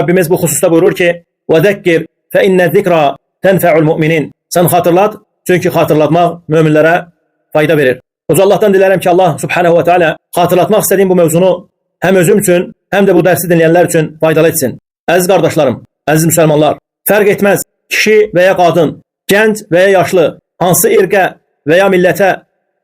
Rabbimiz bu hususta buyurur ki وَذَكِّرْ فَاِنَّ الذِّكْرَى تَنْفَعُ الْمُؤْمِنِينَ Sen hatırlat, çünkü hatırlatmak müminlere fayda verir. O zaman Allah'tan dilerim ki Allah Subhanahu ve Teala hatırlatmak istediğim bu mevzunu hem özüm için hem de bu dersi dinleyenler için faydalı etsin. Aziz kardeşlerim, aziz Müslümanlar, fark etmez kişi veya kadın, genç veya yaşlı, hansı irqə veya millete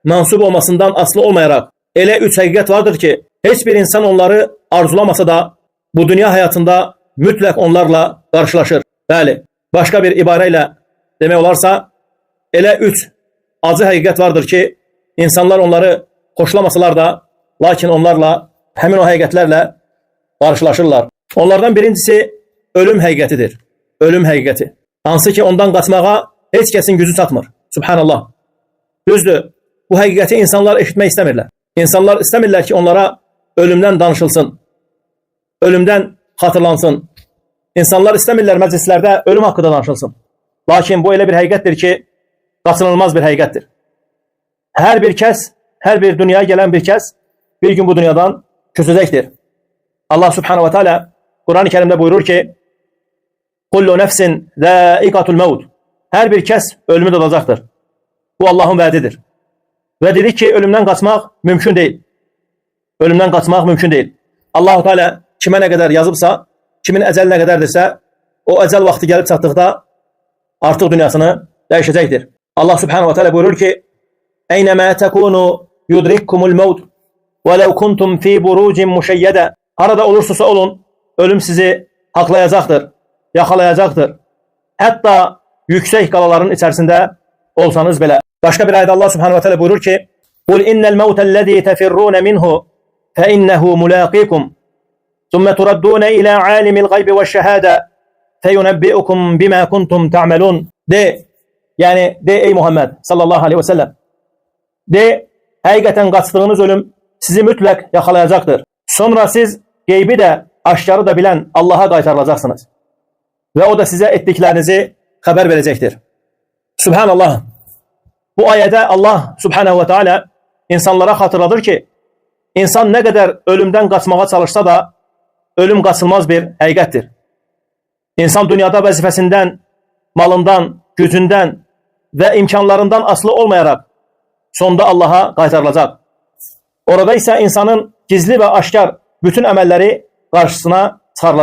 mensup olmasından aslı olmayarak elə üç həqiqət vardır ki, heç bir insan onları arzulamasa da bu dünya hayatında mütləq onlarla karşılaşır. Bəli, başka bir ibareyle demək olarsa, elə üç acı həqiqət vardır ki, insanlar onları hoşlamasalar da, lakin onlarla, həmin o həqiqətlərlə karşılaşırlar. Onlardan birincisi ölüm həqiqətidir. Ölüm həqiqəti. Hansı ki ondan qaçmağa heç kəsin gücü çatmır. Subhanallah. Düzdür, bu həqiqəti insanlar eşitmək istəmirlər. İnsanlar istəmirlər ki onlara ölümdən danışılsın. Ölümdən xatırlansın. İnsanlar istəmirlər məclislərdə ölüm haqqında danışılsın. Lakin bu elə bir həqiqətdir ki, qaçınılmaz bir həqiqətdir. Hər bir kəs, hər bir dünyaya gələn bir kəs bir gün bu dünyadan köçəcəkdir. Allah Subhanahu ve Teala Kur'an-ı Kerim'de buyurur ki Kullu nefsin zâikatul mevt. Her bir kes ölümü tadacaktır. Bu Allah'ın vaadidir. Ve dedi ki ölümden kaçmak mümkün değil. Ölümden kaçmak mümkün değil. Allah-u Teala kime ne kadar yazıbsa, kimin ecel ne kadardirsə, o ecel vakti gelip çattıqda artık dünyasını değişecektir. Allah Subhanahu ve Teala buyurur ki Eynemâ tekûnû yudrikkumul mevt velev kuntum fî burucin muşeyyede. Harada olursa olun, ölüm sizi haklayacaktır, yakalayacaktır. Hatta yüksek kalaların içerisinde olsanız bile. Başka bir ayette Allah Subhanahu ve Teala buyurur ki قُلْ اِنَّ الْمَوْتَ الَّذ۪ي تَفِرُّونَ مِنْهُ فَاِنَّهُ مُلَاقِيكُمْ ثُمَّ تُرَدُّونَ اِلَى عَالِمِ الْغَيْبِ وَالشَّهَادَةِ فَيُنَبِّئُكُمْ بِمَا كُنْتُمْ تَعْمَلُونَ De ey Muhammed sallallahu aleyhi ve sellem. De, hakikaten kaçtığınız ölüm sizi mutlak yakalayacaktır. Sonra siz geybi de aşkarı da bilen Allah'a kaytarılacaksınız. Ve o da size ettiklerinizi haber verecektir. Subhanallah. Bu ayette Allah Subhanahu ve Teala insanlara hatırladır ki insan ne kadar ölümden kaçmaya çalışsa da ölüm kaçılmaz bir hakikattir. İnsan dünyada vazifesinden, malından, gücünden ve imkanlarından aslı olmayarak sonunda Allah'a kaytarılacak. Orada ise insanın gizli ve aşkar bütün emelleri karşısına çıkarılacak.